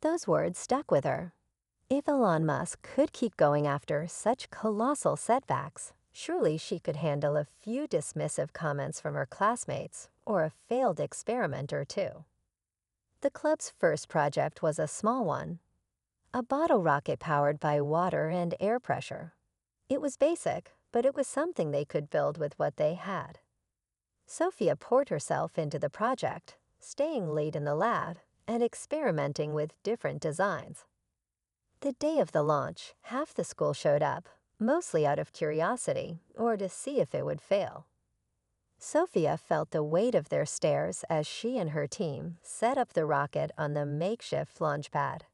Those words stuck with her. If Elon Musk could keep going after such colossal setbacks, surely she could handle a few dismissive comments from her classmates or a failed experiment or two. The club's first project was a small one, a bottle rocket powered by water and air pressure. It was basic, but it was something they could build with what they had. Sophia poured herself into the project, staying late in the lab and experimenting with different designs. The day of the launch, half the school showed up, mostly out of curiosity or to see if it would fail. Sophia felt the weight of their stares as she and her team set up the rocket on the makeshift launch pad.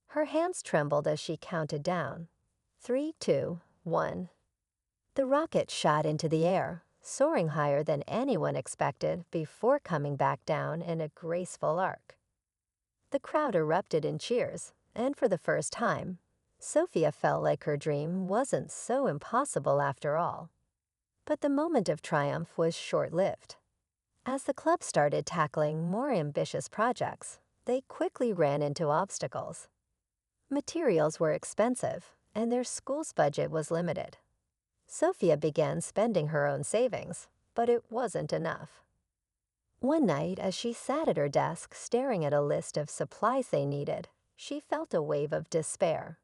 Her hands trembled as she counted down. 3, 2, 1. The rocket shot into the air, soaring higher than anyone expected before coming back down in a graceful arc. The crowd erupted in cheers, and for the first time, Sophia felt like her dream wasn't so impossible after all. But the moment of triumph was short-lived. As the club started tackling more ambitious projects, they quickly ran into obstacles. Materials were expensive, and their school's budget was limited. Sophia began spending her own savings, but it wasn't enough. One night, as she sat at her desk staring at a list of supplies they needed, she felt a wave of despair.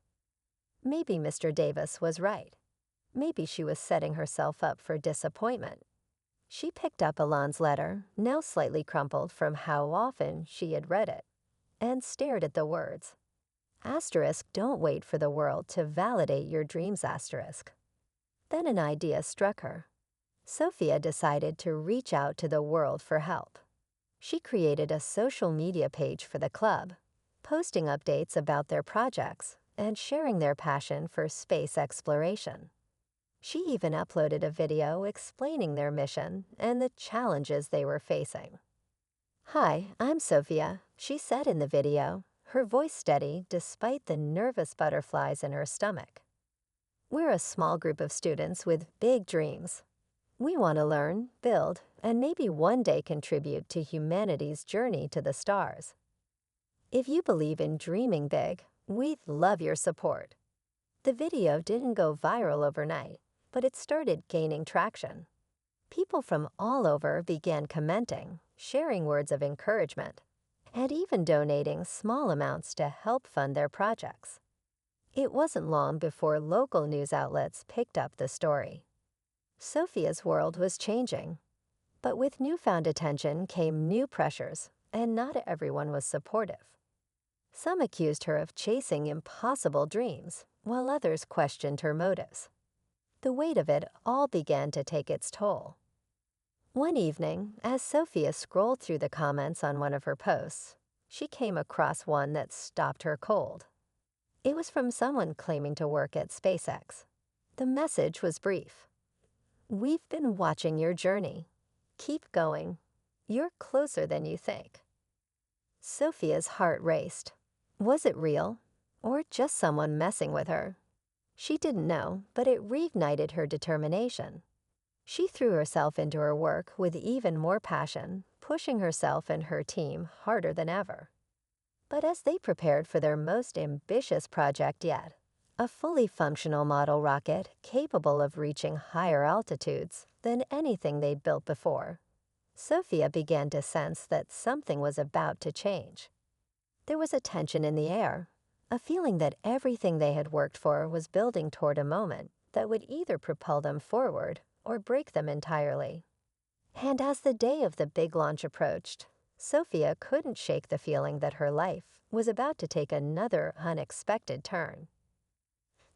Maybe Mr. Davis was right. Maybe she was setting herself up for disappointment. She picked up Elon's letter, now slightly crumpled from how often she had read it, and stared at the words. Asterisk, don't wait for the world to validate your dreams, asterisk. Then an idea struck her. Sophia decided to reach out to the world for help. She created a social media page for the club, posting updates about their projects and sharing their passion for space exploration. She even uploaded a video explaining their mission and the challenges they were facing. "Hi, I'm Sophia," she said in the video, her voice steady despite the nervous butterflies in her stomach. "We're a small group of students with big dreams. We want to learn, build, and maybe one day contribute to humanity's journey to the stars. If you believe in dreaming big, we'd love your support." The video didn't go viral overnight, but it started gaining traction. People from all over began commenting, sharing words of encouragement, and even donating small amounts to help fund their projects. It wasn't long before local news outlets picked up the story. Sophia's world was changing, but with newfound attention came new pressures, and not everyone was supportive. Some accused her of chasing impossible dreams, while others questioned her motives. The weight of it all began to take its toll. One evening, as Sophia scrolled through the comments on one of her posts, she came across one that stopped her cold. It was from someone claiming to work at SpaceX. The message was brief. "We've been watching your journey. Keep going. You're closer than you think." Sophia's heart raced. Was it real, or just someone messing with her? She didn't know, but it reignited her determination. She threw herself into her work with even more passion, pushing herself and her team harder than ever. But as they prepared for their most ambitious project yet, a fully functional model rocket capable of reaching higher altitudes than anything they'd built before, Sophia began to sense that something was about to change. There was a tension in the air, a feeling that everything they had worked for was building toward a moment that would either propel them forward or break them entirely. And as the day of the big launch approached, Sophia couldn't shake the feeling that her life was about to take another unexpected turn.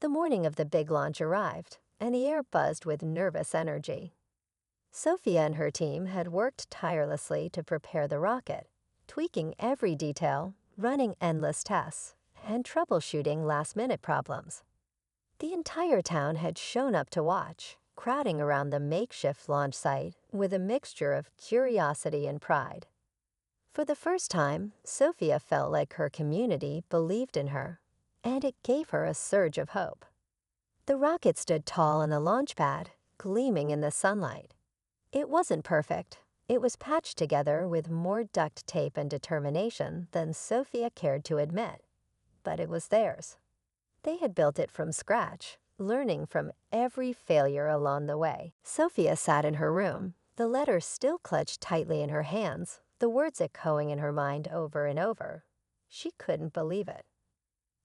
The morning of the big launch arrived, and the air buzzed with nervous energy. Sophia and her team had worked tirelessly to prepare the rocket, tweaking every detail, running endless tests, and troubleshooting last-minute problems. The entire town had shown up to watch, crowding around the makeshift launch site with a mixture of curiosity and pride. For the first time, Sophia felt like her community believed in her, and it gave her a surge of hope. The rocket stood tall on the launch pad, gleaming in the sunlight. It wasn't perfect, It was patched together with more duct tape and determination than Sophia cared to admit, but it was theirs. They had built it from scratch, learning from every failure along the way. Sophia sat in her room, the letter still clutched tightly in her hands, the words echoing in her mind over and over. She couldn't believe it.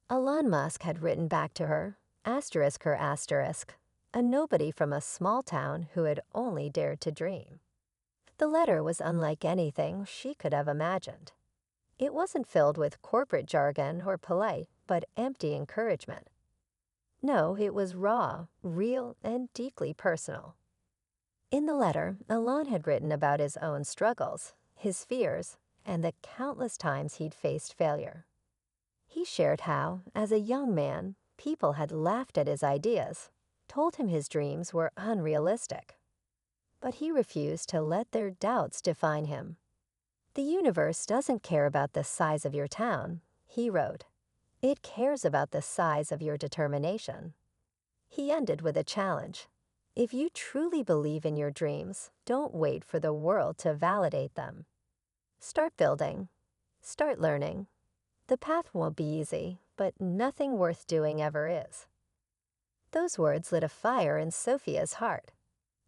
Elon Musk had written back to her, asterisk her asterisk, a nobody from a small town who had only dared to dream. The letter was unlike anything she could have imagined. It wasn't filled with corporate jargon or polite, but empty encouragement. No, it was raw, real, and deeply personal. In the letter, Elon had written about his own struggles, his fears, and the countless times he'd faced failure. He shared how, as a young man, people had laughed at his ideas, told him his dreams were unrealistic. But he refused to let their doubts define him. "The universe doesn't care about the size of your town," he wrote. "It cares about the size of your determination." He ended with a challenge. If you truly believe in your dreams, don't wait for the world to validate them. Start building. Start learning. The path won't be easy, but nothing worth doing ever is. Those words lit a fire in Sophia's heart.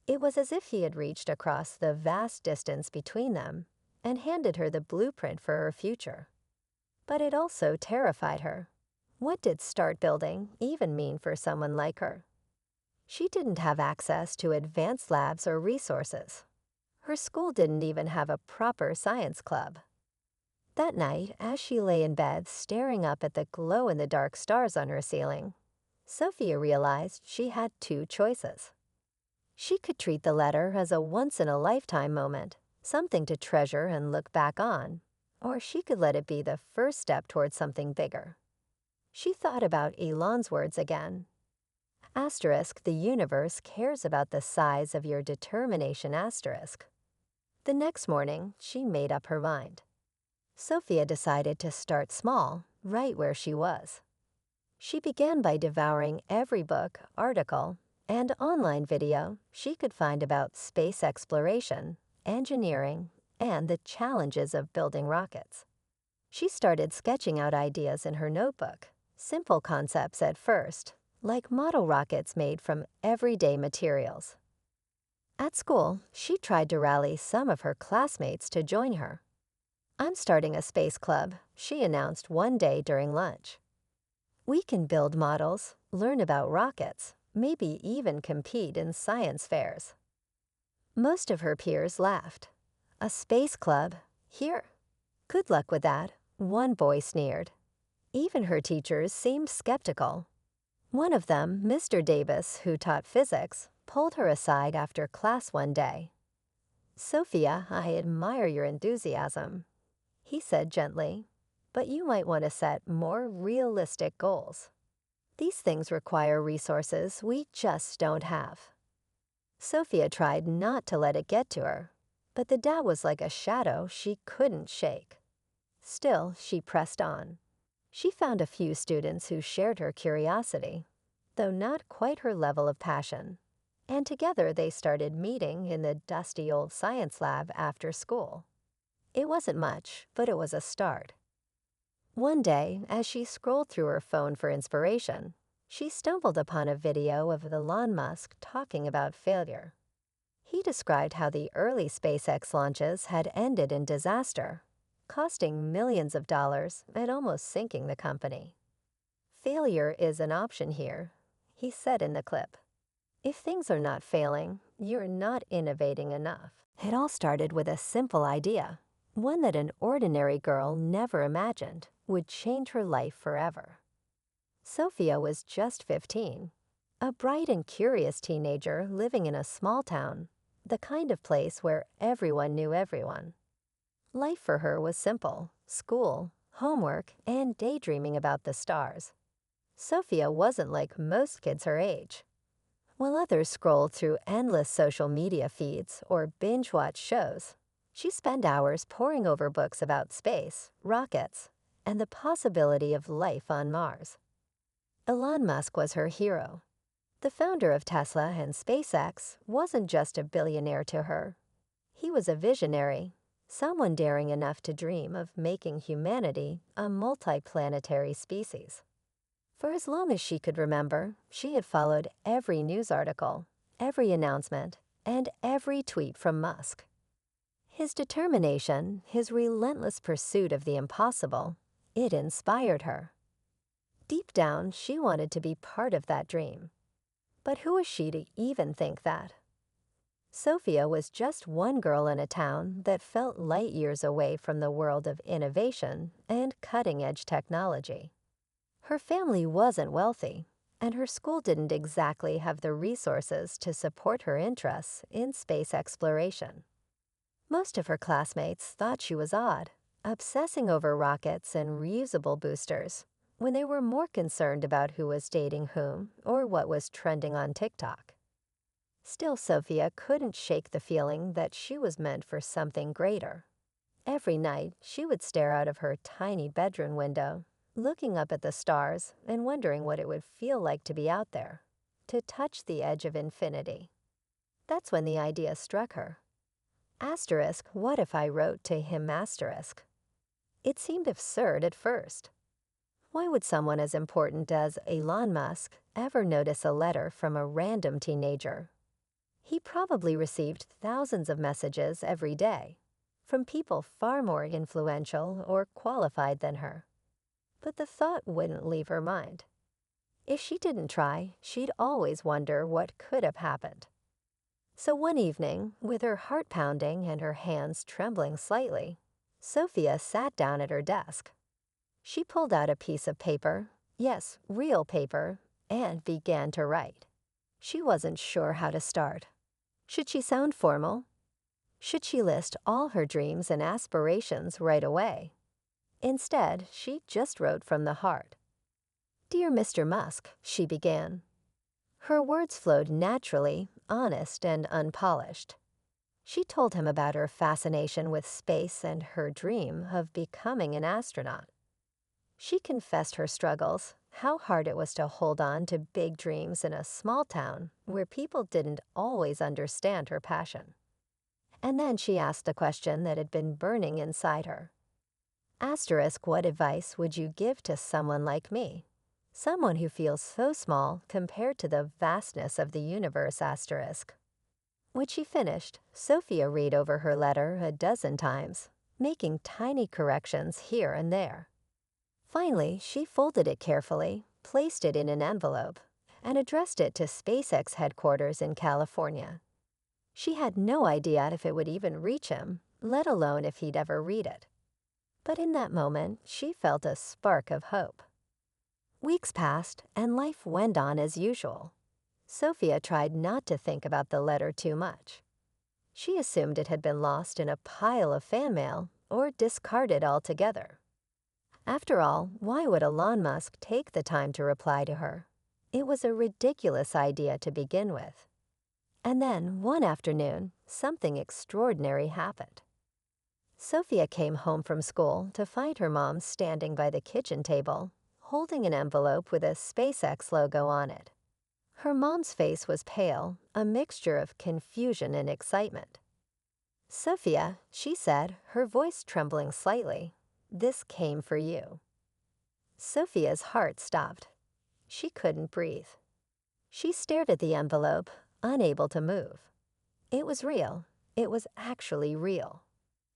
It was as if he had reached across the vast distance between them and handed her the blueprint for her future. But it also terrified her. What did start building even mean for someone like her? She didn't have access to advanced labs or resources. Her school didn't even have a proper science club. That night, as she lay in bed staring up at the glow-in-the-dark stars on her ceiling, Sophia realized she had two choices. She could treat the letter as a once-in-a-lifetime moment, something to treasure and look back on, or she could let it be the first step toward something bigger. She thought about Elon's words again. Asterisk, the universe cares about the size of your determination asterisk. The next morning, she made up her mind. Sophia decided to start small, right where she was. She began by devouring every book, article, and online video she could find about space exploration, engineering, and the challenges of building rockets. She started sketching out ideas in her notebook, simple concepts at first, like model rockets made from everyday materials. At school, she tried to rally some of her classmates to join her. "I'm starting a space club," she announced one day during lunch. "We can build models, learn about rockets, maybe even compete in science fairs." Most of her peers laughed. "A space club? Here? Good luck with that," one boy sneered. Even her teachers seemed skeptical. One of them, Mr. Davis, who taught physics, pulled her aside after class one day. "Sophia, I admire your enthusiasm," he said gently, "but you might want to set more realistic goals. These things require resources we just don't have." Sophia tried not to let it get to her, but the doubt was like a shadow she couldn't shake. Still, she pressed on. She found a few students who shared her curiosity, though not quite her level of passion, and together they started meeting in the dusty old science lab after school. It wasn't much, but it was a start. One day, as she scrolled through her phone for inspiration, she stumbled upon a video of Elon Musk talking about failure. He described how the early SpaceX launches had ended in disaster, costing millions of dollars and almost sinking the company. "Failure is an option here," he said in the clip. "If things are not failing, you're not innovating enough." It all started with a simple idea, one that an ordinary girl never imagined would change her life forever. Sophia was just 15, a bright and curious teenager living in a small town, the kind of place where everyone knew everyone. Life for her was simple: school, homework, and daydreaming about the stars. Sophia wasn't like most kids her age. While others scrolled through endless social media feeds or binge-watch shows, she spent hours poring over books about space, rockets, and the possibility of life on Mars. Elon Musk was her hero. The founder of Tesla and SpaceX wasn't just a billionaire to her. He was a visionary, someone daring enough to dream of making humanity a multiplanetary species. For as long as she could remember, she had followed every news article, every announcement, and every tweet from Musk. His determination, his relentless pursuit of the impossible, it inspired her. Deep down, she wanted to be part of that dream. But who was she to even think that? Sophia was just one girl in a town that felt light years away from the world of innovation and cutting-edge technology. Her family wasn't wealthy, and her school didn't exactly have the resources to support her interests in space exploration. Most of her classmates thought she was odd, obsessing over rockets and reusable boosters, when they were more concerned about who was dating whom or what was trending on TikTok. Still, Sophia couldn't shake the feeling that she was meant for something greater. Every night, she would stare out of her tiny bedroom window, looking up at the stars and wondering what it would feel like to be out there, to touch the edge of infinity. That's when the idea struck her. Asterisk, what if I wrote to him asterisk? It seemed absurd at first. Why would someone as important as Elon Musk ever notice a letter from a random teenager? He probably received thousands of messages every day, from people far more influential or qualified than her. But the thought wouldn't leave her mind. If she didn't try, she'd always wonder what could have happened. So one evening, with her heart pounding and her hands trembling slightly, Sophia sat down at her desk. She pulled out a piece of paper, yes, real paper, and began to write. She wasn't sure how to start. Should she sound formal? Should she list all her dreams and aspirations right away? Instead, she just wrote from the heart. "Dear Mr. Musk," she began. Her words flowed naturally, honest, and unpolished. She told him about her fascination with space and her dream of becoming an astronaut. She confessed her struggles, how hard it was to hold on to big dreams in a small town where people didn't always understand her passion. And then she asked a question that had been burning inside her. Asterisk, what advice would you give to someone like me? Someone who feels so small compared to the vastness of the universe, asterisk. When she finished, Sophia read over her letter a dozen times, making tiny corrections here and there. Finally, she folded it carefully, placed it in an envelope, and addressed it to SpaceX headquarters in California. She had no idea if it would even reach him, let alone if he'd ever read it. But in that moment, she felt a spark of hope. Weeks passed, and life went on as usual. Sophia tried not to think about the letter too much. She assumed it had been lost in a pile of fan mail or discarded altogether. After all, why would Elon Musk take the time to reply to her? It was a ridiculous idea to begin with. And then, one afternoon, something extraordinary happened. Sophia came home from school to find her mom standing by the kitchen table, holding an envelope with a SpaceX logo on it. Her mom's face was pale, a mixture of confusion and excitement. "Sophia," she said, her voice trembling slightly, "this came for you." Sophia's heart stopped. She couldn't breathe. She stared at the envelope, unable to move. It was real. It was actually real.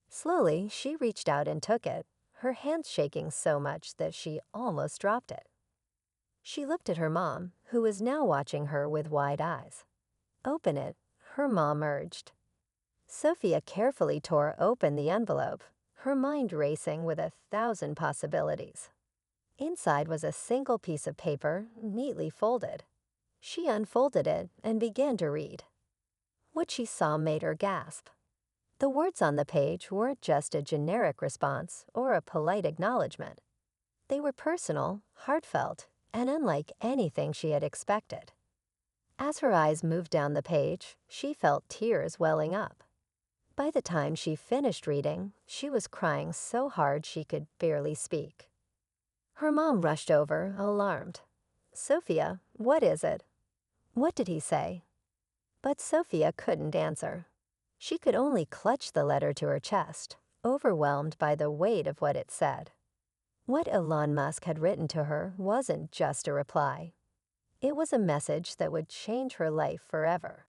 Slowly, she reached out and took it, her hands shaking so much that she almost dropped it. She looked at her mom, who was now watching her with wide eyes. "Open it," her mom urged. Sophia carefully tore open the envelope, her mind racing with 1,000 possibilities. Inside was a single piece of paper, neatly folded. She unfolded it and began to read. What she saw made her gasp. The words on the page weren't just a generic response or a polite acknowledgement. They were personal, heartfelt, and unlike anything she had expected. As her eyes moved down the page, she felt tears welling up. By the time she finished reading, she was crying so hard she could barely speak. Her mom rushed over, alarmed. "Sophia, what is it? What did he say?" But Sophia couldn't answer. She could only clutch the letter to her chest, overwhelmed by the weight of what it said. What Elon Musk had written to her wasn't just a reply. It was a message that would change her life forever.